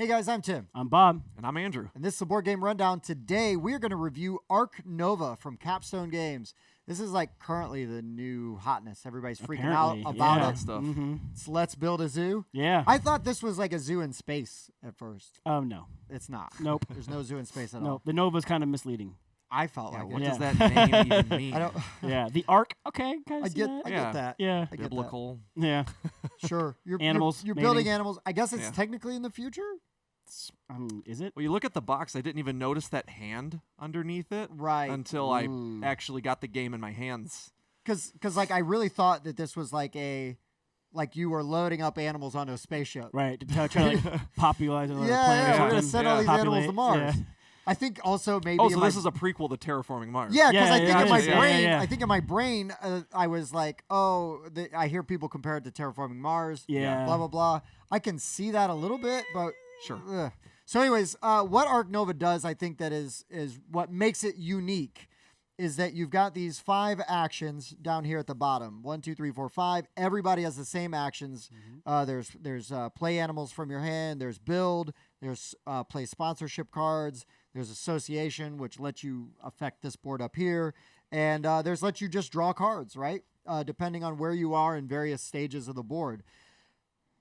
guys, I'm Tim. I'm Bob. And I'm Andrew. And this is the Board Game Rundown. Today, we're going to review Ark Nova from Capstone Games. This is like currently the new hotness. Everybody's freaking out about it. Stuff. Mm-hmm. It's Let's Build a Zoo. Yeah. I thought this was like a zoo in space at first. Oh, no. It's not. Nope. There's no zoo in space at all. Nope. The Nova's kind of misleading. I felt like What it. does that name even mean? I don't. Yeah. The Ark. Okay. Guys, I get that. Yeah. I get Biblical. Yeah. that. Sure. Animals, You're maybe. building animals. I guess it's Yeah. technically in the future. Is it? Well, you look at the box, I didn't even notice that hand underneath it Right. until I actually got the game in my hands. Because like I really thought that this was like you were loading up animals onto a spaceship. Right. To try to like popularize another planet. Yeah, or we're gonna something. send all these animals to Populate, Mars. yeah. I think also maybe. Oh, so this is a prequel to Terraforming Mars. Yeah, because Yeah, I think yeah, in my yeah, brain, yeah. I think in my brain, I was like, oh, I hear people compare it to Terraforming Mars. Yeah. Blah blah blah. I can see that a little bit, but Sure. So, anyways, what Ark Nova does, I think that is what makes it unique, is that you've got these 5 actions down here at the bottom. 1, 2, 3, 4, 5. Everybody has the same actions. There's play animals from your hand. There's build. There's play sponsorship cards. There's association, which lets you affect this board up here. And there's let you just draw cards, right? Depending on where you are in various stages of the board.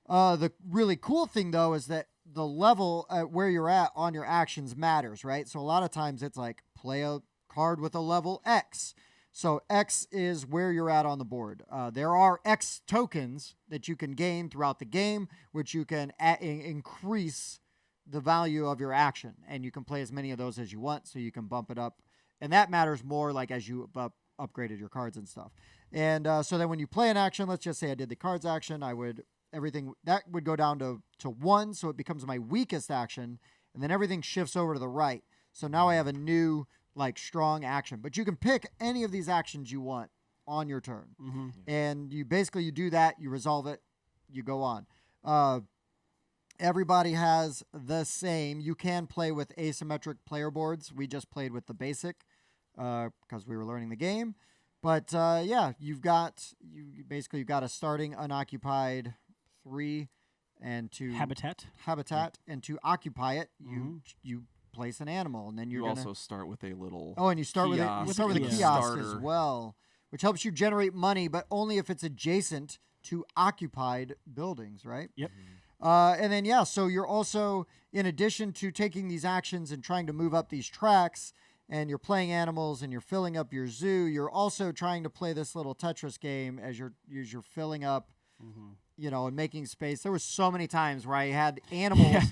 The really cool thing, though, is that the level at where you're at on your actions matters, right? So a lot of times it's like play a card with a level X. So X is where you're at on the board. There are X tokens that you can gain throughout the game, which you can increase the value of your action, and you can play as many of those as you want, so you can bump it up. And that matters more like as you upgraded your cards and stuff. And so then when you play an action, let's just say I did the cards action, everything that would go down to 1, so it becomes my weakest action, and then everything shifts over to the right. So now I have a new like strong action, but you can pick any of these actions you want on your turn, and you do that, you resolve it, you go on. Everybody has the same. You can play with asymmetric player boards. We just played with the basic because we were learning the game. But yeah, you've got a starting unoccupied 3 and to Habitat. And to occupy it, you place an animal, and then You you're also start with a little. Oh, and you start with a kiosk. kiosk as well, which helps you generate money, but only if it's adjacent to occupied buildings, right? Yep. And then, yeah, so you're also, in addition to taking these actions and trying to move up these tracks, and you're playing animals and you're filling up your zoo, you're also trying to play this little Tetris game as you're filling up, and making space. There were so many times where I had animals,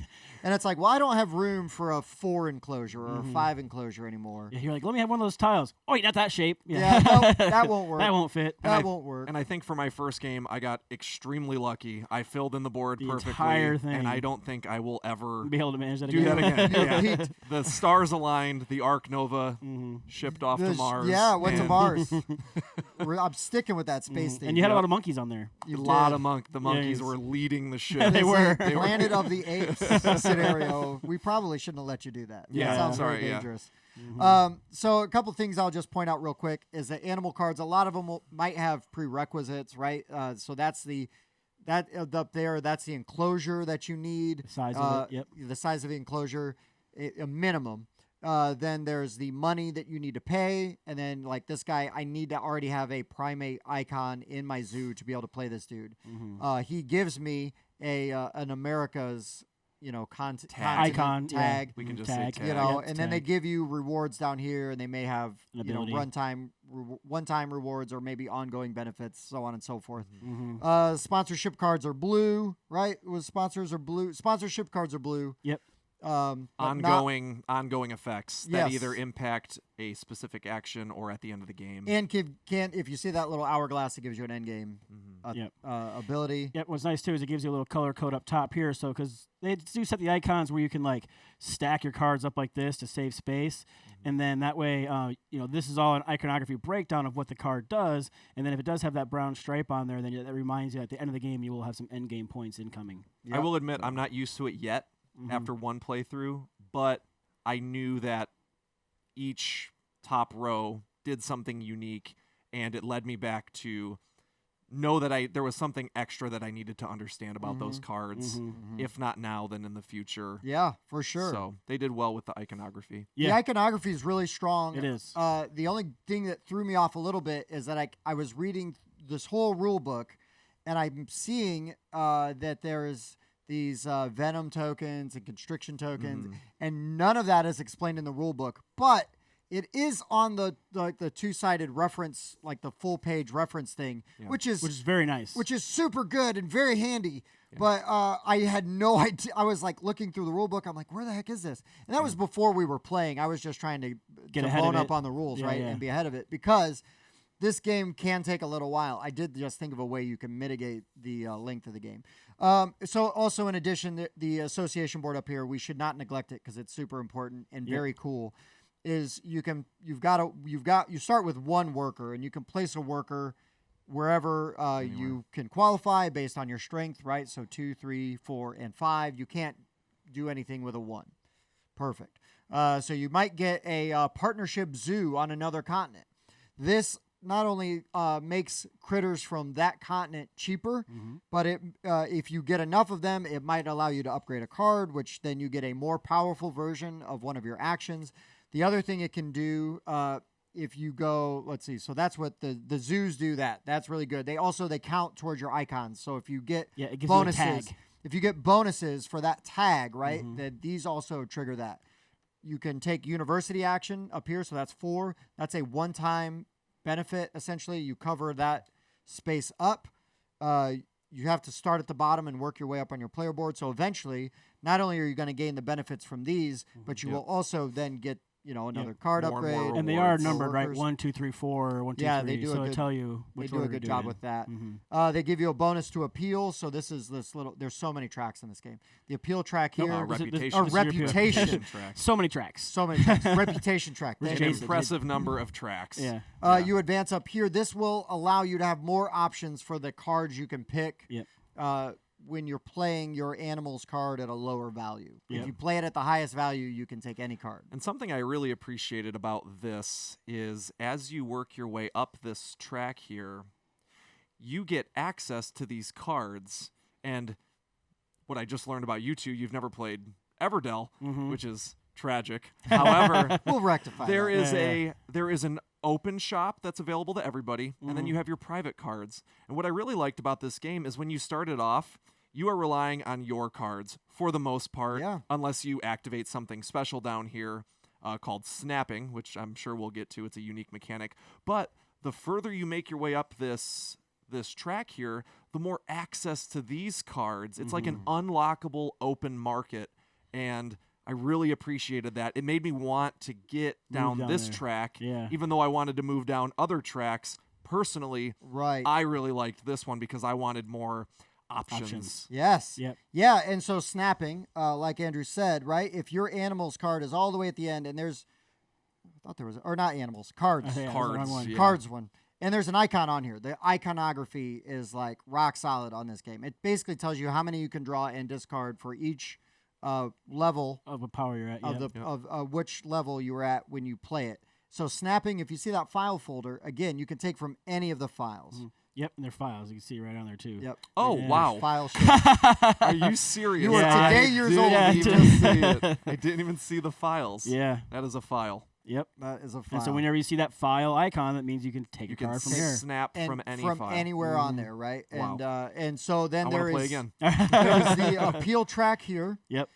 and it's like, well, I don't have room for a 4 enclosure or a 5 enclosure anymore. Yeah, you're like, let me have one of those tiles. Oh, wait, not that shape. Yeah, no, that won't work. That won't fit. That won't work. And I think for my first game, I got extremely lucky. I filled in the board The perfectly. entire thing. And I don't think I will ever Be able to manage that do again. that again. Yeah. The stars aligned. The Ark Nova shipped off to Mars. Yeah, went to and Mars. I'm sticking with that space theme. And you had a lot of monkeys on there. You A lot did. of the monkeys Yes. were leading the ship. They It's were. a Planet of the Apes scenario. We probably shouldn't have let you do that. Yeah, That sounds sorry, very yeah. dangerous. So a couple things I'll just point out real quick is that animal cards, a lot of them might have prerequisites, right? So that's up there. That's the enclosure that you need. The size of it, yep. The size of the enclosure, a minimum. Then there's the money that you need to pay, and then like this guy, I need to already have a primate icon in my zoo to be able to play this dude. He gives me an America's Icon, yeah. tag. We can just Tag. say tag. And then they give you rewards down here, and they may have An ability. one-time rewards or maybe ongoing benefits, so on and so forth. Sponsorship cards are blue, right? Sponsorship cards are blue. Yep. But Ongoing effects that Yes. either impact a specific action or at the end of the game. and if you see that little hourglass, it gives you an end game Yep. ability. Yep. What's nice too is it gives you a little color code up top here. So because they do set the icons where you can like stack your cards up like this to save space, and then that way, this is all an iconography breakdown of what the card does. And then if it does have that brown stripe on there, then that reminds you at the end of the game you will have some end game points incoming. I will admit I'm not used to it yet after one playthrough, but I knew that each top row did something unique, and it led me back to know that there was something extra that I needed to understand about those cards. Mm-hmm. If not now, then in the future. Yeah, for sure. So they did well with the iconography. The iconography is really strong. It is. The only thing that threw me off a little bit is that I was reading this whole rule book, and I'm seeing that there's these venom tokens and constriction tokens, and none of that is explained in the rule book. But it is on the two-sided reference, like the full-page reference thing, which is very nice. Which is super good and very handy. Yeah. But I had no idea. I was like looking through the rule book. I'm like, where the heck is this? And that was before we were playing. I was just trying to bone up on the rules, right, and be ahead of it, because this game can take a little while. I did just think of a way you can mitigate the length of the game. So also in addition, the association board up here, we should not neglect it because it's super important and very cool. Is you start with one worker, and you can place a worker wherever you can qualify based on your strength, right? So 2, 3, 4, and 5. You can't do anything with a 1. Perfect. So you might get a partnership zoo on another continent. This not only makes critters from that continent cheaper, but if you get enough of them, it might allow you to upgrade a card, which then you get a more powerful version of one of your actions. The other thing it can do, if you go, let's see, so that's what the zoos do. That's really good. They count towards your icons. So if you get it gives bonuses, you a tag. if you get bonuses for that tag, right, then these also trigger that. You can take university action up here, so that's 4. That's a one-time benefit. Essentially, you cover that space up. You have to start at the bottom and work your way up on your player board. So eventually, not only are you going to gain the benefits from these, but you will also then get another card upgrade. And they are numbered, right? 1, 2, 3, 4, 1, 2, 3. They do. So they tell you which They do a good job with that. They give you a bonus to appeal. So this little. There's so many tracks in this game. The appeal track here. Reputation track. So many tracks. Reputation track. An impressive number of tracks. Yeah. You advance up here. This will allow you to have more options for the cards you can pick. Yep. When you're playing your animal's card at a lower value. Yep. If you play it at the highest value, you can take any card. And something I really appreciated about this is as you work your way up this track here, you get access to these cards. And what I just learned about you two, you've never played Everdell, which is tragic. However, we'll rectify there is an open shop that's available to everybody, and then you have your private cards. And what I really liked about this game is when you started off, you are relying on your cards for the most part, unless you activate something special down here called snapping, which I'm sure we'll get to. It's a unique mechanic. But the further you make your way up this track here, the more access to these cards. It's like an unlockable open market, and I really appreciated that. It made me want to get down this track, even though I wanted to move down other tracks. Personally, I really liked this one because I wanted more options. Yes. Yep. Yeah, and so snapping, like Andrew said, right? If your animal's card is all the way at the end, and there's, I thought there was, or not animals, cards. Cards one. And there's an icon on here. The iconography is like rock solid on this game. It basically tells you how many you can draw and discard for each level of a power you're at, of which level you were at when you play it. So snapping, if you see that file folder, again, you can take from any of the files. Yep, and they're files. You can see right on there, too. Yep. Oh, wow. File Are you serious? You are today years old. I didn't even see it. I didn't even see the files. Yeah. That is a file. Yep. That is a file. And so whenever you see that file icon, that means you can take a card from here. Snap from any from file. anywhere on there, right? Wow. And so then there's there's the appeal track here. Yep.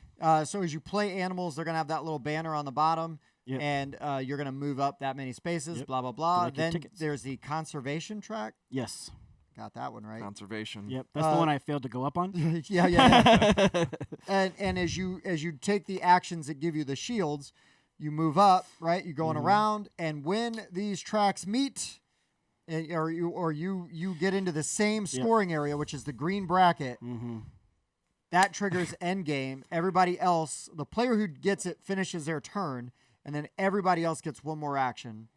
So as you play animals, they're going to have that little banner on the bottom. Yep. And you're going to move up that many spaces, blah, blah, blah. Then there's the conservation track. Yes. Got that one right. Conservation. Yep. That's the one I failed to go up on. Yeah. And as you take the actions that give you the shields, you move up, right? You're going around, and when these tracks meet, or you get into the same scoring area, which is the green bracket, that triggers end game. Everybody else, the player who gets it finishes their turn, and then everybody else gets one more action,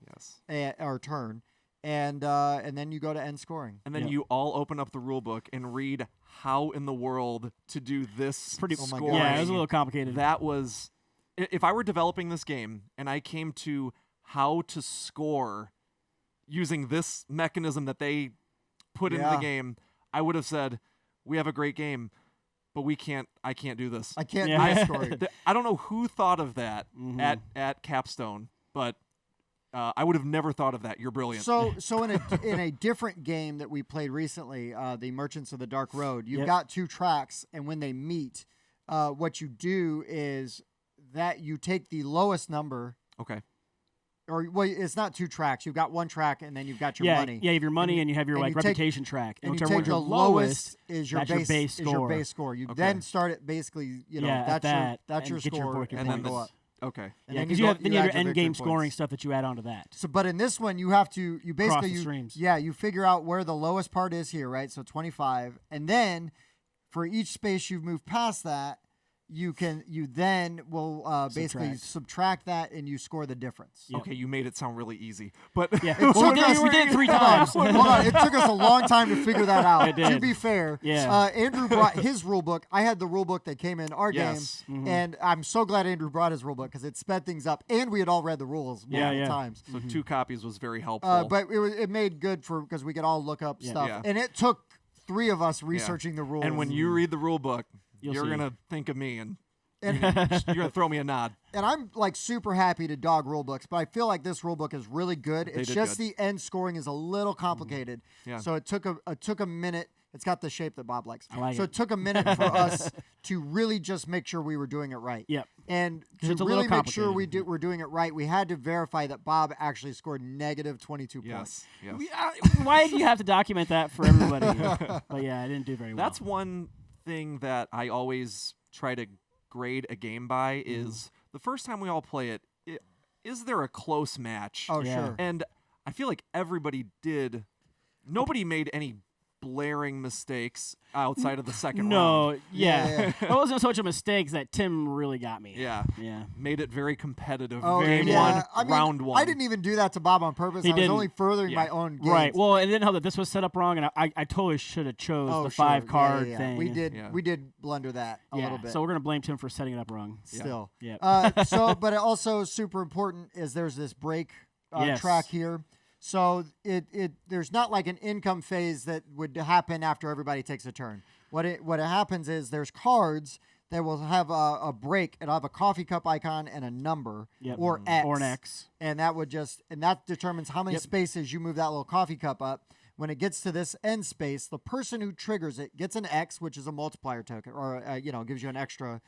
or turn, and then you go to end scoring. And then you all open up the rule book and read how in the world to do this scoring. Yeah, it was a little complicated. That was, if I were developing this game and I came to how to score using this mechanism that they put into the game, I would have said, we have a great game, but I can't do this. I can't do the scoring. I don't know who thought of that at Capstone, but I would have never thought of that. You're brilliant. So in a different game that we played recently, the Merchants of the Dark Road, you've got 2 tracks, and when they meet, what you do is that you take the lowest number. Okay. Or well, it's not 2 tracks. You've got 1 track, and then you've got your money. Yeah, you have your money, and you have your reputation track. And you whichever take the one's lowest is your that's base score. Is your base score. You then start it basically. That's your score, and then go up. Okay. And then you have your end game scoring stuff that you add onto that. So, but in this one, you have to basically you figure out where the lowest part is here, right? So 25, and then for each space you've moved past that, you then will basically subtract that, and you score the difference. Yep. Okay, you made it sound really easy, but we did it 3 times. Hold on, it took us a long time to figure that out. It did. To be fair, Andrew brought his rule book. I had the rule book that came in our game, and I'm so glad Andrew brought his rule book because it sped things up, and we had all read the rules multiple times. So 2 copies was very helpful. But it made good because we could all look up stuff, and it took 3 of us researching the rules. And when you read the rule book, you're gonna think of me and you're gonna throw me a nod. And I'm like super happy to dog rule books, but I feel like this rule book is really good. It's just the end scoring is a little complicated. Yeah. So it took a minute. It's got the shape that Bob likes. I like so it took a minute for us to really just make sure we were doing it right. Yep. And to really make sure we're doing it right, we had to verify that Bob actually scored negative 22 points. Yes. Why do you have to document that for everybody? But yeah, I didn't do very well. That's one thing that I always try to grade a game by is the first time we all play it, is there a close match? Oh, sure. And I feel like everybody did. Nobody made any blaring mistakes outside of the second round. It wasn't so much a mistake that Tim really got me. Yeah. Made it very competitive. Oh, Game one, round 1. I didn't even do that to Bob on purpose. I was only furthering my own games. Right. Well, it didn't help that this was set up wrong, and I totally should have chose the 5 card thing. We did blunder that a little bit. So we're gonna blame Tim for setting it up wrong. Still. Yeah. But it also super important is there's this break track here. So there's not like an income phase that would happen after everybody takes a turn. What happens is there's cards that will have a break. It'll have a coffee cup icon and a number or X. Or an X. And that determines how many spaces you move that little coffee cup up. When it gets to this end space, the person who triggers it gets an X, which is a multiplier token, or gives you an extra.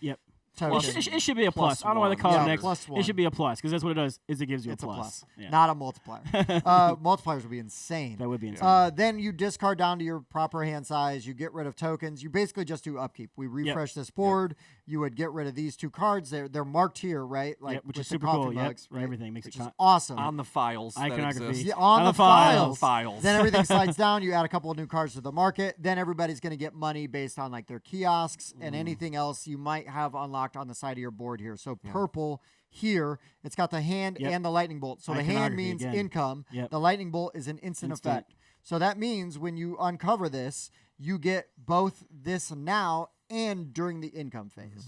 It should be a plus. I don't know why they call it an X. +1. It should be a plus because that's what it does. Is it gives you It's a a plus. plus, not a multiplier. Multipliers would be insane. That would be insane. Then you discard down to your proper hand size. You get rid of tokens. You basically just do upkeep. We refresh this board. You would get rid of these 2 cards. They're marked here, right? Like which with is the super coffee cool. mugs, right? Everything makes which it is awesome. On the files that Iconography. exist. Yeah, on the files. Files. Then everything slides down. You add a couple of new cards to the market. Then everybody's going to get money based on like their kiosks and anything else you might have unlocked on the side of your board here. So purple here, it's got the hand and the lightning bolt. So the hand means income. The lightning bolt is an instant effect. So that means when you uncover this, you get both this now and during the income phase.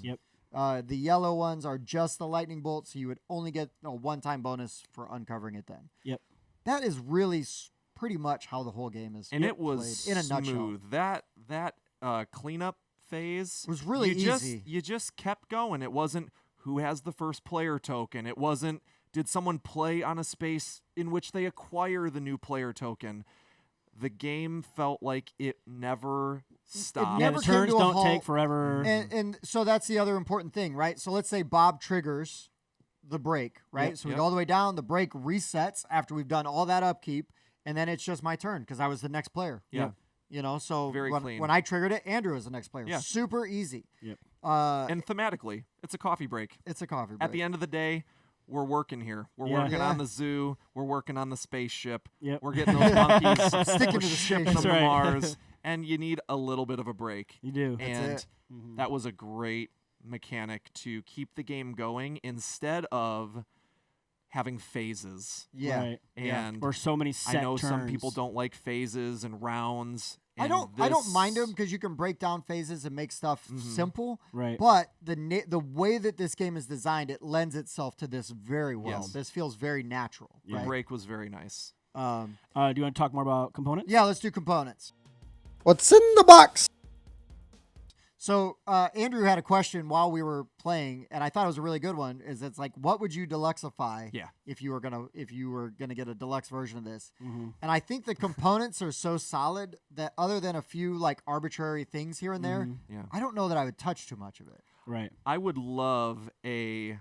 The yellow ones are just the lightning bolt, so you would only get a one-time bonus for uncovering it then. That is really pretty much how the whole game is. And it was played, in a smooth. nutshell. That cleanup phase was really easy. You just kept going. It wasn't who has the first player token. It wasn't did someone play on a space in which they acquire the new player token. The game felt like it never stopped. Never the turns came to a don't halt. take forever. And so that's the other important thing, right? So let's say Bob triggers the break, right? So we go all the way down. The break resets after we've done all that upkeep, and then it's just my turn because I was the next player. So Very clean. when I triggered it, Andrew was the next player. Yeah. Super easy. And thematically, it's a coffee break. It's a coffee break. At the end of the day, we're working here. We're working on the zoo. We're working on the spaceship. We're getting those monkeys. Sticking to the shipping spaceship. them to Mars. And you need a little bit of a break. You do. And that was a great mechanic to keep the game going instead of having phases. Right. And or so many set I know turns. some people don't like phases and rounds. I don't mind them because you can break down phases and make stuff simple. Right. But the way that this game is designed, it lends itself to this very well. Yes. This feels very natural. The right? break was very nice. Do you want to talk more about components? Yeah, let's do components. What's in the box? So Andrew had a question while we were playing, and I thought it was a really good one. Is it's like, what would you deluxify if you were gonna get a deluxe version of this? Mm-hmm. And I think the components are so solid that other than a few like arbitrary things here and there, I don't know that I would touch too much of it. Right. I would love an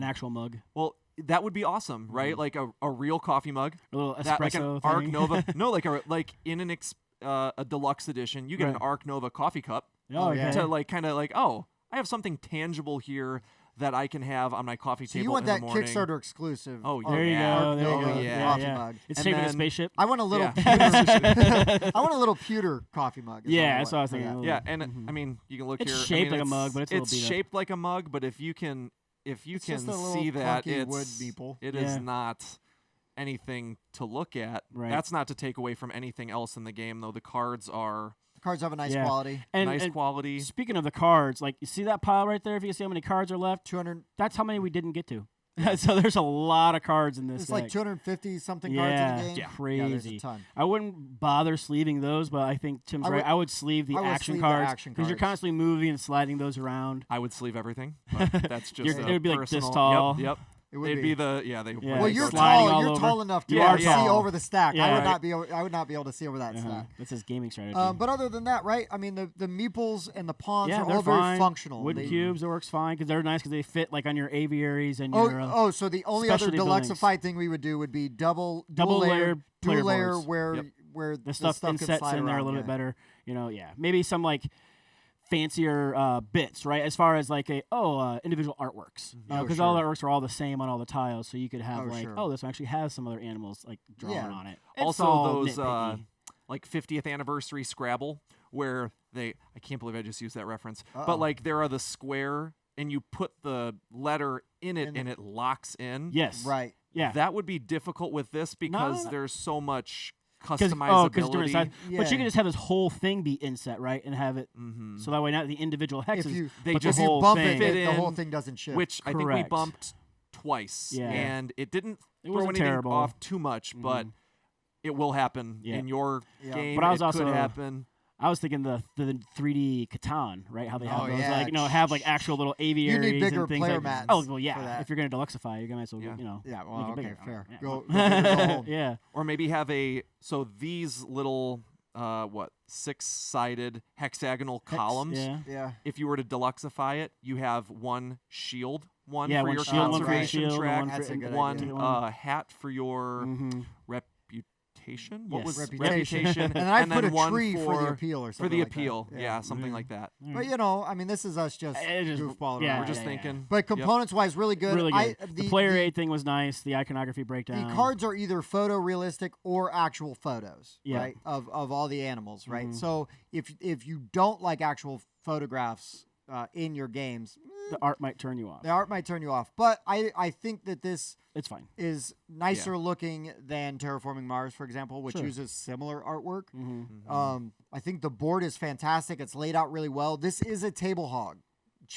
actual mug. Well, that would be awesome, right? Like a real coffee mug, A little like an espresso Ark thing. Nova. No, like in a deluxe edition, you get an Ark Nova coffee cup Oh, yeah. to like kind of like, oh, I have something tangible here that I can have on my coffee So table you want in that the morning. Kickstarter exclusive? Oh, There you yeah. go. There you Ark go. Nova yeah. coffee yeah. mug. It's And shaped like a then- spaceship. I want a little. Yeah. Pewter, I want a little pewter coffee mug. is Yeah, I that's what I was want for thinking. that. Yeah, and I mean, you can look It's here. shaped I mean, like a mug, but it's a little beat up. shaped like a mug. But if you can It's see just a little that, clunky wood it's meeple. it Yeah. is not anything to look at. Right. That's not to take away from anything else in the game, though. The cards are The cards have a nice Yeah. quality. And, nice and quality. speaking of the cards, like you see that pile right there? If you can see how many cards are left, 200. that's how many we didn't get to. So there's a lot of cards in this. It's like deck. 250 something cards in the game. Yeah. Yeah, there's a Crazy. ton. I wouldn't bother sleeving those, but I think Tim's right. I would sleeve the I would action sleeve the cards action because you're cards. constantly moving and sliding those around. I would sleeve everything, but that's just It would be like this personal. tall. Yep. It would They'd be the Yeah. Well, you're sliding all tall. You're over. tall enough to You be able are to see tall. over the stack. Yeah. I would Right. not be. I would not be able to see over that stack. That's his gaming strategy. But other than that, right? I mean, the meeples and the pawns yeah, are they're all very fine. functional. Wooden They- cubes, it works fine because they're nice because they fit like on your aviaries and Oh, your. so the only other specialty buildings. deluxified thing we would do would be dual layer player dual layer boards. where Yep. where the stuff can insets slide in there a around, little yeah. bit better. Maybe some like fancier bits, right? As far as like individual artworks, Oh, because all the sure. artworks are all the same on all the tiles, so you could have Oh, sure. this one actually has some other animals like drawn Yeah. on it. It's Also, all those nitpicky. like 50th anniversary Scrabble, where I can't believe I just used that reference, Uh-oh. but like there are the square and you put the letter in it In and it locks in. Yes, Right. yeah, That would be difficult with this because No. there's so much because customizability. different size. But Yeah. you can just have this whole thing be inset, right, and have it Mhm. so that way not the individual hexes. If you They but just the if you whole bump thing. fit it, the whole in, thing doesn't shift. which I think we Correct. bumped twice, Yeah. and it didn't It throw wasn't anything terrible. off too much, but it will happen Yeah. in your Yeah. game. But I was it also- could happen. I was thinking the 3D Catan, right? How they have Oh, those, yeah. like have like actual little aviaries bigger and things player like mats Oh well, for yeah. that. If you're gonna deluxify, you're gonna as well, Yeah. yeah. make Well, it okay, bigger. fair. Yeah. Go big or go home. Yeah. Or maybe have these little 6-sided hexagonal columns. Yeah. Yeah. If you were to deluxify it, you have one shield, one Yeah, for one your shield, one for conservation shield, track, one That's a good one idea. hat for your Mm-hmm. reputation. What Yes. was Reputation. And then I'd put a one tree for the appeal or for something the like that. appeal. Yeah. Yeah, something like that. But I mean, this is us just It just- goofballing yeah, around. We're just yeah, thinking. But components wise, really good. Really good. The player the, aid thing was nice. The iconography breakdown. The cards are either photorealistic or actual photos, Yeah. right? Of all the animals, right? Mhm. So if you don't like actual photographs in your games, The art might turn you off. the art might turn you off. But I think that this It's fine. is nicer looking than Terraforming Mars, for example, which Sure. uses similar artwork. Mm-hmm. I think the board is fantastic. It's laid out really well. This is a table hog.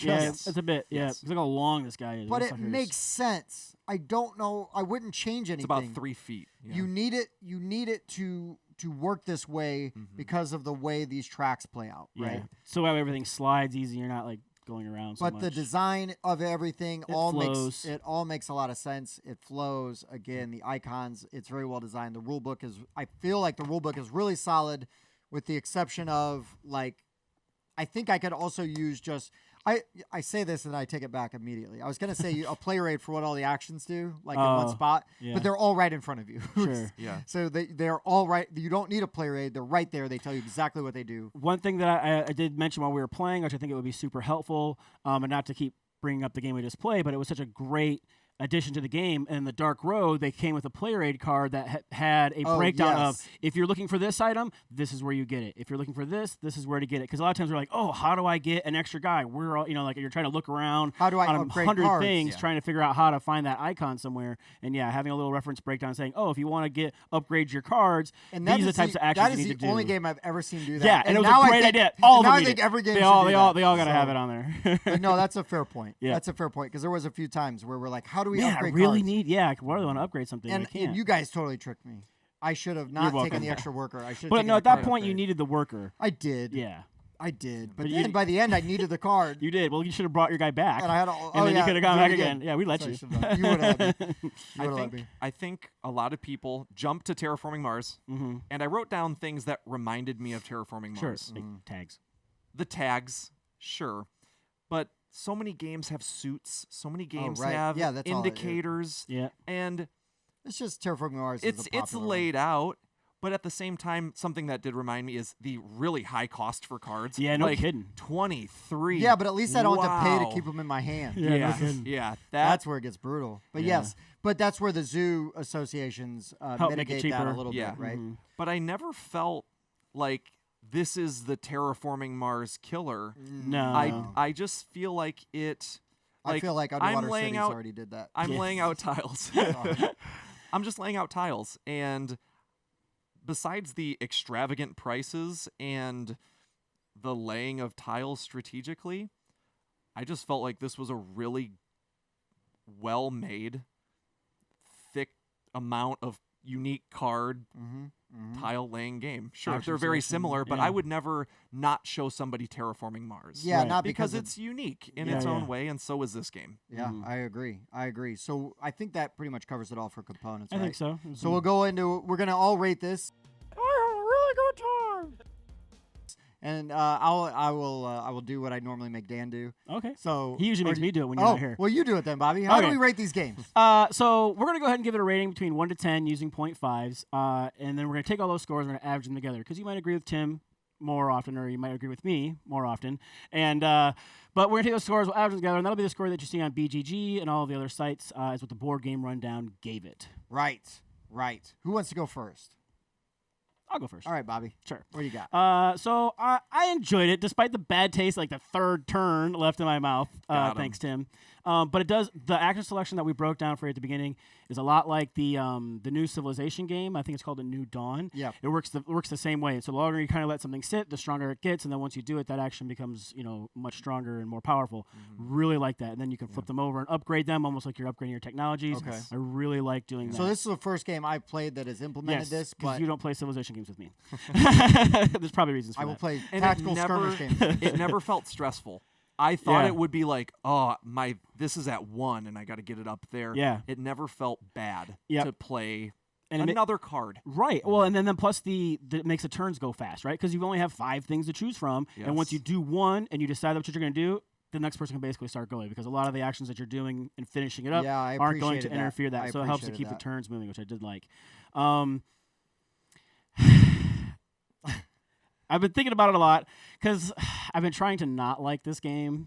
Yeah, Just- it's a bit. Yeah, Yes. look how long this guy is. but Those it suckers- makes sense. I don't know. I wouldn't change anything. It's about 3 feet. Yeah. You need it. You need it to work this way because of the way these tracks play out, Yeah. right? So how everything slides easy. You're not like going around so But much. the design of everything It all flows. makes a lot of sense. It flows. Again, the icons, it's very well designed. The rule book is. I feel like the rule book is really solid, with the exception of like, I think I could also use just. I say this and I take it back immediately. I was gonna say a player aid for what all the actions do, like in one Oh, spot, yeah. but they're all right in front of you. Sure. Yeah. So they're all right. You don't need a player aid. They're right there. They tell you exactly what they do. One thing that I did mention while we were playing, which I think it would be super helpful, and not to keep bringing up the game we just played, but it was such a great addition to the game. And the Dark Road, they came with a player aid card that had a Oh, breakdown yes. of if you're looking for this item, this is where you get it. If you're looking for this is where to get it. Because a lot of times we're like, oh, how do I get an extra guy? We're all, like you're trying to look around How do I on upgrade 100 cards? things, Yeah. trying to figure out how to find that icon somewhere. And yeah, having a little reference breakdown saying, oh, if you want to upgrade your cards, And these that are the is types of actions that you is need the to do. only game I've ever seen do that. Yeah, and it was now a I great think- idea. All of now them I need think it. every game they should all do they that. all gotta have So- it on there. But no, that's a fair point. Yeah. That's a fair point because there was a few times where we're like, how do we Yeah, I upgrade really cards? need. Yeah, I really want to upgrade something. I And can't. you guys totally tricked me. I should have You're not welcome. taken the extra worker. I should. But no, at that point you needed the worker. I did. Yeah. I did. But But then by the end, I needed the card. You did. Well, you should have brought your guy back. And I had. And then you could have gone do it back again. Yeah, we let Sorry, you. You would have let me. You would've let me. I think a lot of people jumped to Terraforming Mars, Mm-hmm. and I wrote down things that reminded me of Terraforming Sure. Mars. Like tags. The tags, sure, but so many games have suits. So many games right. have Yeah, that's all it is. indicators, Yeah. and It's just Terraforming Mars. is it's the popular laid out. But at the same time, something that did remind me is the really high cost for cards. Yeah, no like kidding. 23. one. Yeah, but at least I don't have to pay to Wow. keep them in my hand. Yeah, no Yeah, kidding. yeah. That's where it gets brutal. But Yeah. yes, but that's where the zoo associations Help make it mitigate that a cheaper. little Yeah. bit, right? Mhm. But I never felt like this is the Terraforming Mars killer. No. I just feel like it. I feel like I'm Underwater laying Cities out. already did that. I'm Yeah. laying out tiles. I'm just laying out tiles, and besides the extravagant prices and the laying of tiles strategically, I just felt like this was a really well-made, thick amount of unique card tile laying game. Sure, Action they're very selection, similar, but yeah. I would never not show somebody Terraforming Mars. Yeah, Right. not because of- it's unique in Yeah, its own yeah. way, and so is this game. Yeah, Mhm. I agree. I agree. So I think that pretty much covers it all for components, I right? think so. So we'll go into. We're gonna all rate this. I had a really good time. And I will do what I normally make Dan do. Okay. So He usually or makes do me you- do it when you're oh, not here. well, you do it then, Bobby. How do Okay. we rate these games? So we're gonna go ahead and give it a rating between 1 to 10 using 0.5s, and then we're gonna take all those scores and we're gonna average them together because you might agree with Tim more often, or you might agree with me more often. And but we're gonna take those scores, we'll average them together, and that'll be the score that you see on BGG and all of the other sites. Is what the board game rundown gave it. Right. Who wants to go first? I'll go first. All right, Bobby. Sure. What do you got? So I enjoyed it, despite the bad taste, like the third turn left in my mouth. Got 'em. Thanks, Tim. But it does. The action selection that we broke down for you at the beginning is a lot like the new Civilization game. I think it's called The New Dawn. Yeah. It works the same way. So the longer you kind of let something sit, the stronger it gets, and then once you do it, that action becomes much stronger and more powerful. Really like that, and then you can flip them over and upgrade them, almost like you're upgrading your technologies. Okay. I really like doing that. So this is the first game I've played that has implemented yes, this, because but you don't play Civilization games with me. There's probably reasons for I will that. play And tactical skirmish games. it never felt stressful. I thought Yeah. it would be like, oh, this is at 1 and I got to get it up there. Yeah. It never felt bad Yep. to play And it ma- another card. Right. Well, and then plus it makes the turns go fast, right? Because you only have 5 things to choose from, and once Yes. you do one and you decide what you're going to do, the next person can basically start going because a lot of the actions that you're doing and finishing it up Yeah, I aren't going to appreciated that. interfere that. I So it helps to appreciated keep that. the turns moving, which I did like. I've been thinking about it a lot because I've been trying to not like this game,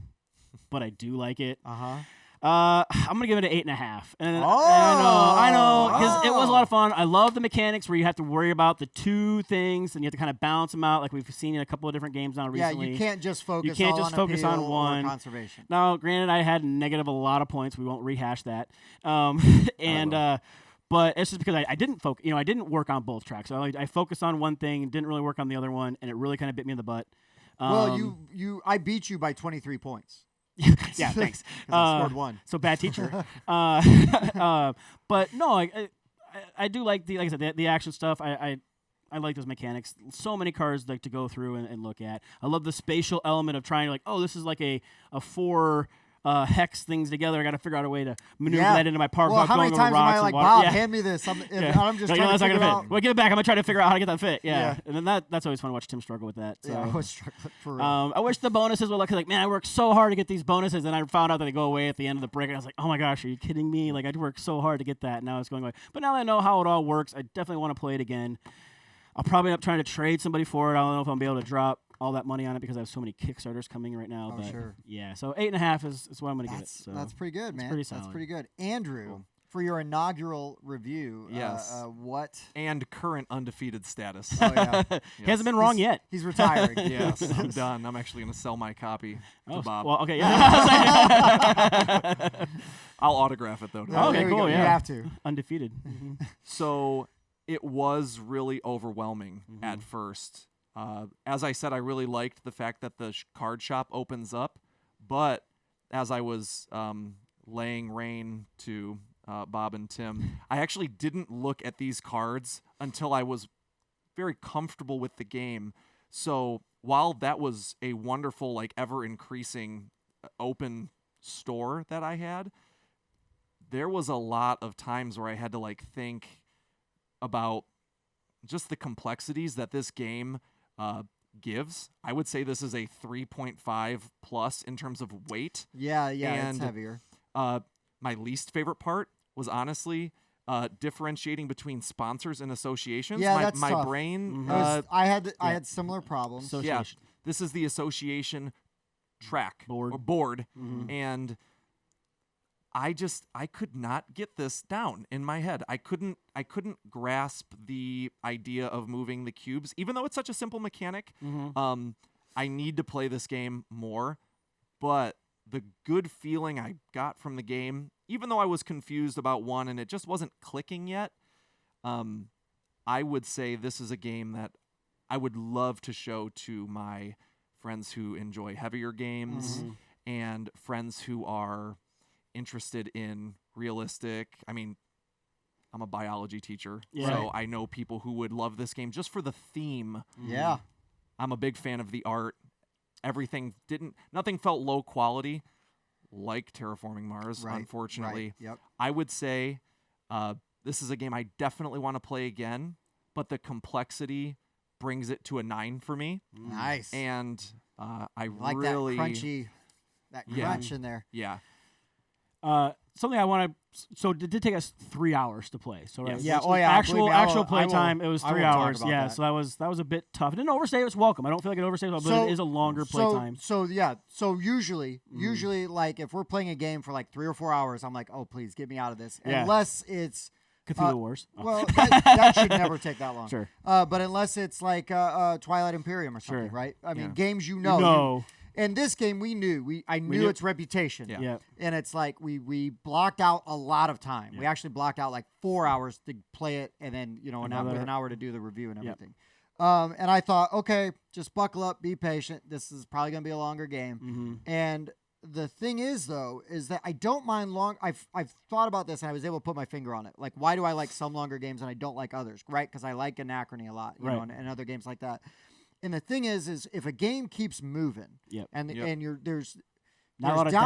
but I do like it. Uh-huh. I'm gonna give it an 8.5. And I know, because it was a lot of fun. I love the mechanics where you have to worry about the 2 things and you have to kind of balance them out, like we've seen in a couple of different games now Yeah, recently. you can't just focus. can't all just on focus on appeal or one. conservation. Now, granted, I had negative a lot of points. We won't rehash that. But it's just because I didn't focus. I didn't work on both tracks. I focused on one thing and didn't really work on the other one, and it really kind of bit me in the butt. Well, I beat you by 23 points. Yeah, thanks. 'Cause I scored 1. So bad teacher. But no, I do like like I said, the action stuff. I like those mechanics. So many cards to go through and look at. I love the spatial element of trying this is like a 4 hex things together. I got to figure out a way to maneuver that into my park Well, without how many going over times am rocks I and like, water. Bob, Yeah. hand me this? I'm just No, trying to that's not figure gonna out. fit. Well, give it back. I'm gonna try to figure out how to get that fit. Yeah, Yeah. and then that's always fun to watch Tim struggle with that. So. Yeah, I was struggling for real. I wish the bonuses were like, man, I worked so hard to get these bonuses, and I found out that they go away at the end of the break, and I was like, oh my gosh, are you kidding me? Like, I worked so hard to get that, and now it's going away. But now that I know how it all works, I definitely want to play it again. I'll probably end up trying to trade somebody for it. I don't know if I'll be able to drop all that money on it because I have so many Kickstarters coming right now. Oh, but sure. Yeah, so 8.5 is what I'm going to give it. So. That's pretty good, man. pretty That's solid. pretty good. Andrew, for your inaugural review, Yes. what? And current undefeated status. Oh, yeah. He hasn't been wrong yet. He's retiring. Yes, I'm done. I'm actually going to sell my copy to Bob. Well, okay, yeah. I'll autograph it, though. No, Okay, there we cool, go. yeah. You have to. Undefeated. So it was really overwhelming at first. As I said, I really liked the fact that the card shop opens up, but as I was laying rain to Bob and Tim. I actually didn't look at these cards until I was very comfortable with the game. So while that was a wonderful, like, ever-increasing open store that I had, there was a lot of times where I had to, like, think about just the complexities that this game gives. I would say this is a 3.5 plus in terms of weight. Yeah, it's And, heavier. My least favorite part was honestly differentiating between sponsors and associations. Yeah, my that's my tough. brain. I had similar problems. Association. This is the association track Board. or board, Mhm. and I could not get this down in my head. I couldn't grasp the idea of moving the cubes, even though it's such a simple mechanic. Mhm. I need to play this game more, but the good feeling I got from the game, even though I was confused about one and it just wasn't clicking yet, I would say this is a game that I would love to show to my friends who enjoy heavier games Mhm. and friends who are interested in realistic. I mean, I'm a biology teacher, Yeah. so I know people who would love this game just for the theme. Yeah. I'm a big fan of the art. Nothing felt low quality like Terraforming Mars, Right, unfortunately. Right. Yep. I would say this is a game I definitely want to play again, but the complexity brings it to a 9 for me. Nice. And I like really that crunchy, that Yeah. crunch in there. Yeah. Something I want to. So it did take us 3 hours to play. So right, Yes. Yeah. which Oh was yeah. actual believe me, I will- play I will- time. It was I will 3 talk hours. about Yeah. that. So that was a bit tough. It didn't overstay its welcome. I don't feel like it overstayed its welcome, but it is a longer play time. So yeah. So usually, like if we're playing a game for like 3 or 4 hours, I'm like, oh please get me out of this. Yeah. Unless it's Cthulhu Wars. Oh. well, that should never take that long. Sure. But unless it's like Twilight Imperium or something, Sure. right? I mean, Yeah. games No. and this game I knew knew- its reputation. Yeah. Yeah. And it's like we blocked out a lot of time. We Yeah. actually blocked out like 4 hours to play it, and then an hour, with Another- an hour to do the review and Yep. everything. And I thought, okay, just buckle up, be patient. This is probably gonna be a longer game. Mm-hmm. And the thing is, though, is that I don't mind long. I've thought about this, and I was able to put my finger on it. Like, why do I like some longer games and I don't like others? Right? Because I like Anachrony a lot, you know, Right. and other games like that. And the thing is if a game keeps moving, Yep. and Yep. and there's Not a lot of there's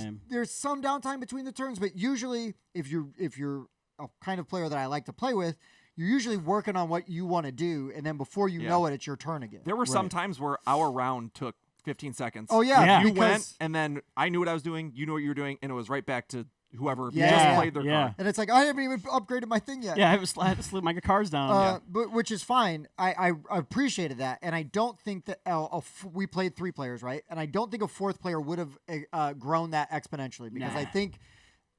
downtime. there's some downtime between the turns, but usually if you're a kind of player that I like to play with, you're usually working on what you want to do, and then before you Yeah. know it, it's your turn again. There were some Right. times where our round took 15 seconds. Oh yeah, Yeah. You because, went, and then I knew what I was doing, you knew what you were doing, and it was right back to whoever Yeah. just played their Yeah. card. and it's like I haven't even upgraded my thing yet. Yeah, I had to slip my cards down. But which is fine. I appreciated that, and I don't think that we played 3 players, right? And I don't think a 4th player would have grown that exponentially because Nah.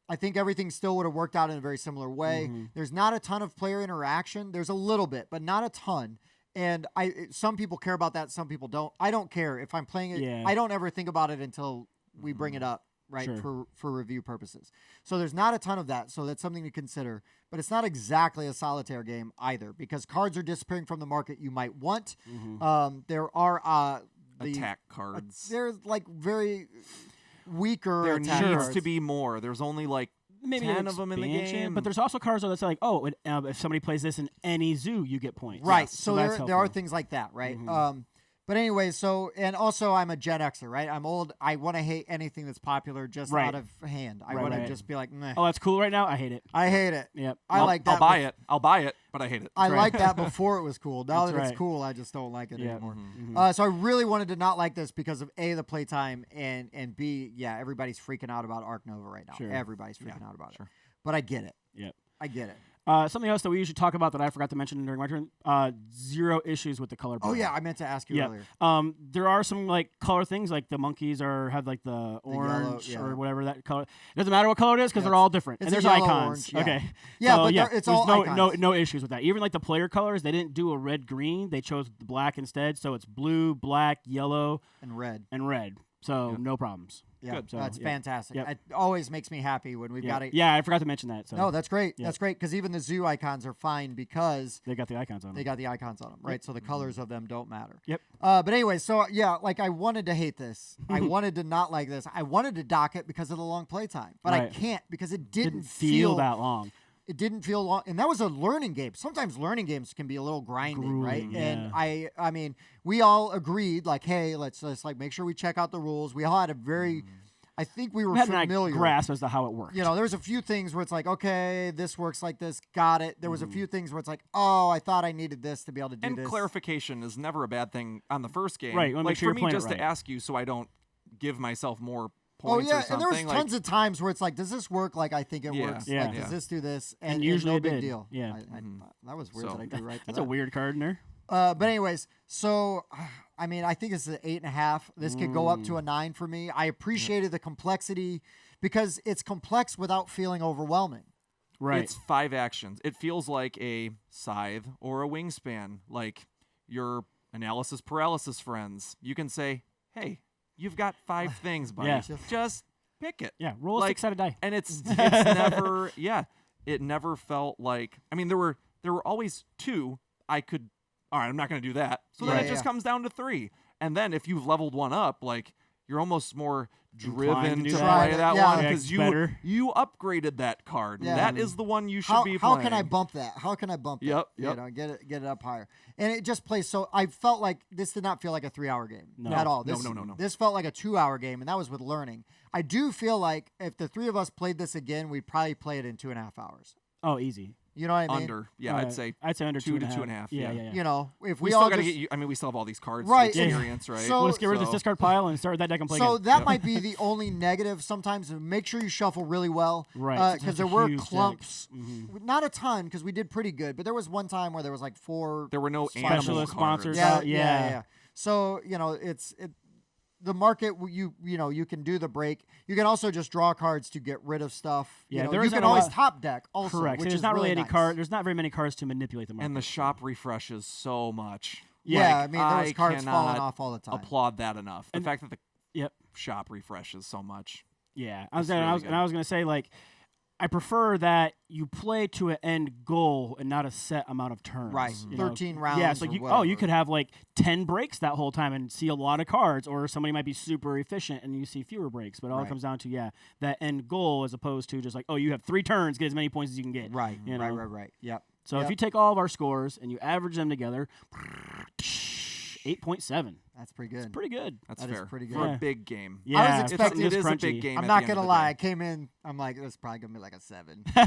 I think everything still would have worked out in a very similar way. Mm-hmm. There's not a ton of player interaction. There's a little bit, but not a ton. And some people care about that, some people don't. I don't care if I'm playing it. Yeah. I don't ever think about it until we bring it up, right, Sure. for review purposes. So there's not a ton of that. So that's something to consider. But it's not exactly a solitaire game either because cards are disappearing from the market you might want. Mm-hmm. There are Attack cards. There's like very weaker. There attack needs cards. to be more. There's only like Maybe 10 an of them in the expansion, game. but there's also cards though that's like, oh, if somebody plays this in any zoo, you get points. Right. Yes, So that's there are helpful. things like that, right? Mhm. But anyway, and also I'm a Gen Xer, right? I'm old. I want to hate anything that's popular just Right. out of hand. I Right, want to right. just be like, meh. Oh, that's cool right now. I hate it. I hate it. Yep. I like that. I'll buy it. I'll buy it, but I hate it. I right. like that before it was cool. Now That's that it's right. cool, I just don't like it Yeah. anymore. Mhm. So I really wanted to not like this because of A, the playtime, and B, yeah, everybody's freaking out about Ark Nova right now. Sure. Everybody's freaking Yeah, out about sure. it. But I get it. Yep. I get it. Something else that we usually talk about that I forgot to mention during my turn: 0 issues with the color. Oh palette. yeah, I meant to ask you Yeah. earlier. There are some like color things, like the monkeys have like the yellow, orange yeah. or whatever that color. It doesn't matter what color it is because Yeah, they're all different, it's and a there's yellow, icons. orange, yeah. Okay. Yeah, So, but yeah, it's there's all no icons. issues with that. Even like the player colors, they didn't do a red green. They chose black instead. So it's blue, black, yellow, And red. and red. So Yep. no problems. Yeah, Good. So, that's yeah. fantastic. Yep. It always makes me happy when we've Yeah. got it. Yeah, I forgot to mention that. So No, that's great. Yeah. That's great because even the zoo icons are fine because they got the icons on them. they got the icons on them, right? So the colors of them don't matter. Yep. But anyway, so yeah, like I wanted to hate this. I wanted to not like this. I wanted to dock it because of the long playtime, but I Right. can't because it Didn't feel that long. It didn't feel long, and that was a learning game. Sometimes learning games can be a little grinding, right? Grueling, And yeah. I mean, we all agreed, like, hey, let's like make sure we check out the rules. We all had a very, I think we were We had an familiar. grasp as to how it worked. You know, there was a few things where it's like, okay, this works like this, got it. There was a few things where it's like, oh, I thought I needed this to be able to do And this. clarification is never a bad thing on the first game. Right, you wanna Like make sure for you're me, playing it just right. to ask you, so I don't give myself more Oh points yeah, or and something. there was like, tons of times where it's like, does this work like I think it Yeah. works? Yeah. Like, Yeah. does this do this? And it's usually no it big did. deal. Yeah. That was weird So- that I drew right to That's that. a weird card in there. But anyways, so I mean, I think it's an 8.5. This could go up to a 9 for me. I appreciated the complexity because it's complex without feeling overwhelming. Right. It's 5 actions. It feels like a scythe or a wingspan, like your analysis paralysis friends. You can say, hey, you've got 5 things, buddy. Yeah. Just pick it. yeah. Roll a like- 6-sided die. And it's never it never felt like, I mean, there were always 2 I could, all right, I'm not going to do that. So then Yeah, it just yeah. comes down to 3. And then if you've leveled one up, like you're almost more Inclined driven to to do that. play that Yeah. one Yeah, because it's you better. you upgraded that card. Yeah. That is the one you should How, be how playing. can I bump that? How can I bump Yep, that? yep. You know, get it up higher. And it just plays so. I felt like this did not feel like a 3-hour game No. at all. No, This, no. This felt like a 2-hour game, and that was with learning. I do feel like if the 3 of us played this again, we'd probably play it in 2.5 hours. Oh, easy. You know what I mean? Under. Yeah, I'd say under 2 to 2.5. 2.5. Yeah, yeah. You know, if we we still all got to just, get you. I mean, we still have all these cards Right. to Yeah. experience, right? So- Well, let's get rid of this discard pile and start with that deck and play So again. that might be the only negative. Sometimes make sure you shuffle really well, Right, Because it's there a were huge deck. clumps, Mhm. not a ton, because we did pretty good. But there was one time where there was like 4 There were no Specialist animal sponsors. cards. Yeah. So you know, the market. You know, you can do the break. You can also just draw cards to get rid of stuff. Yeah, you know, there you isn't can a always lot- top deck also. Correct. Which There's is not really any nice. card. There's not very many cards to manipulate the market. And the shop refreshes so much. Yeah, Like, I mean, there was cards falling cannot off all the time. Applaud that enough. The And- fact that the Yep. shop refreshes so much. Yeah, I was, It's and I really was, good. and I was gonna say like, I prefer that you play to an end goal and not a set amount of turns. Right. you know? 13 rounds. Yeah, so or you whatever. could have like 10 breaks that whole time and see a lot of cards, or somebody might be super efficient and you see fewer breaks. But all Right. it comes down to that end goal as opposed to just like, oh, you have 3 turns, get as many points as you can get. Right. You Right. know? Right. Yep. So Yep. if you take all of our scores and you average them together, 8.7. That's pretty good. Pretty good. That's That is fair. pretty For good. a big game. Yeah, expecting- It this is a crunchy. big game. I'm at not the end gonna of the lie. I day. came in. I'm like, it's probably gonna be like a 7. Yeah.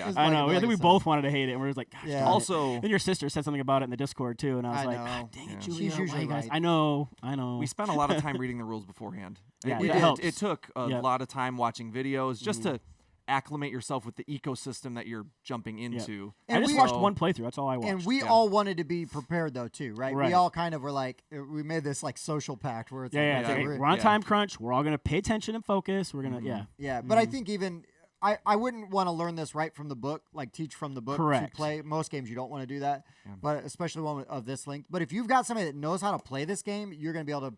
It's I like know. a- I like think a we 7. both wanted to hate it. And we were just like, gosh, Yeah. darn it. Also, Then your sister said something about it in the Discord too, and I was I like, know. God dang Yeah. it, She's Julia, why usually you guys? right. I know. we spent a lot of time reading the rules beforehand. Yeah, We that did. helps. It took a Yep. lot of time watching videos just to acclimate yourself with the ecosystem that you're jumping into. I And just we- watched one playthrough. That's all I watched. And we Yeah. all wanted to be prepared though too, right? Right. We all kind of were like, we made this like social pact where it's yeah, like, it's okay, like, we're on Yeah. time crunch. We're all gonna pay attention and focus. We're gonna, yeah. yeah. But I think even I wouldn't want to learn this right from the book, like teach from the book Correct. to play. Most games you don't want to do that, Yeah. but especially one of this length. But if you've got somebody that knows how to play this game, you're going to be able to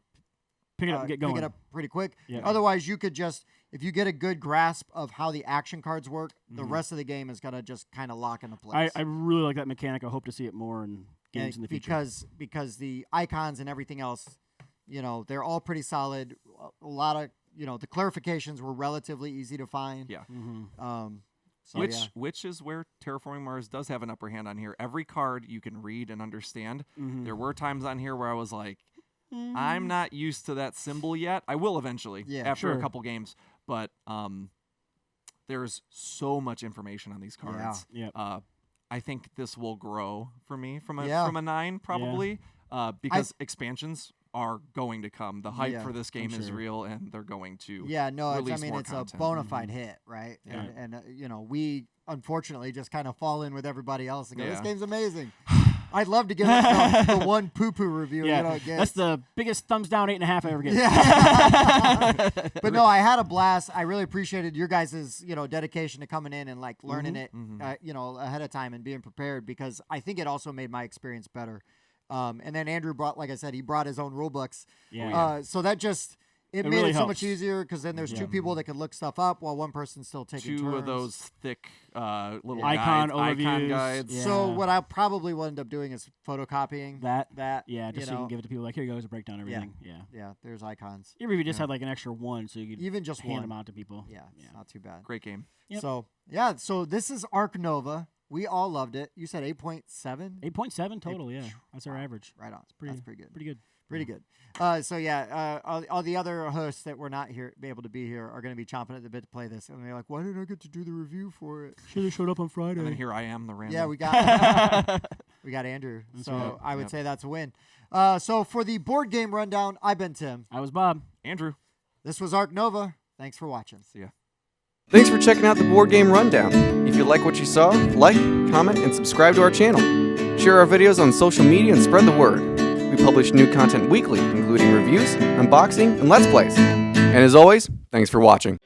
Pick it up and get going. pick it up pretty quick. Yeah. Otherwise, you could just, if you get a good grasp of how the action cards work, the Mm-hmm. rest of the game is going to just kind of lock into place. I really like that mechanic. I hope to see it more in games in the future. Because the icons and everything else, you know, they're all pretty solid. A lot of, you know, the clarifications were relatively easy to find. Yeah. So, yeah. Which is where Terraforming Mars does have an upper hand on here. Every card you can read and understand. Mm-hmm. There were times on here where I was like, I'm not used to that symbol yet. I will eventually Yeah, after sure. a couple games, but there's so much information on these cards. Yep. I think this will grow for me from a Yeah. from a 9 probably because expansions are going to come. The hype Yeah, for this game is sure. real, and they're going to. Yeah, no, it's, I release mean, more it's content. a bona fide hit, right? Yeah. And you know, we unfortunately just kind of fall in with everybody else and go, this Yeah. game's amazing. I'd love to give it the one poo-poo review Yeah, you don't get. that's the biggest thumbs down 8.5 I ever get. Yeah. But no, I had a blast. I really appreciated your guys' dedication to coming in and like learning it, ahead of time and being prepared, because I think it also made my experience better. And then Andrew brought, like I said, he brought his own rule books. Yeah. So that just, It It made really it so helps. much easier because then there's Yeah. two people that can look stuff up while one person's still taking Two turns. of those thick little Icon guides, icon overviews. guides. Yeah. So what I probably will end up doing is photocopying That. that. Yeah, just so you can give it to people. Like, here goes a breakdown of everything. Yeah. Yeah, there's icons. Even if you just Yeah. had like an extra one, so you could Even just hand one. them out to people. Yeah, it's not too bad. Great game. Yep. So this is Ark Nova. We all loved it. You said 8.7? 8.7 total. Yeah, that's our average. Right on. pretty- That's pretty good. Pretty good. Pretty good. All the other hosts that were not here, be able to be here, are going to be chomping at the bit to play this, and they're like, "Why didn't I get to do the review for it?" Should have showed up on And Friday. then here I am, the random. Yeah, we got Andrew. That's so right. I would Yep. say that's a win. So for the board game rundown, I've been Tim. I was Bob. Andrew. This was Ark Nova. Thanks for watching. See ya. Thanks for checking out the Board Game Rundown. If you like what you saw, like, comment, and subscribe to our channel. Share our videos on social media and spread the word. We publish new content weekly, including reviews, unboxing, and Let's Plays. And as always, thanks for watching.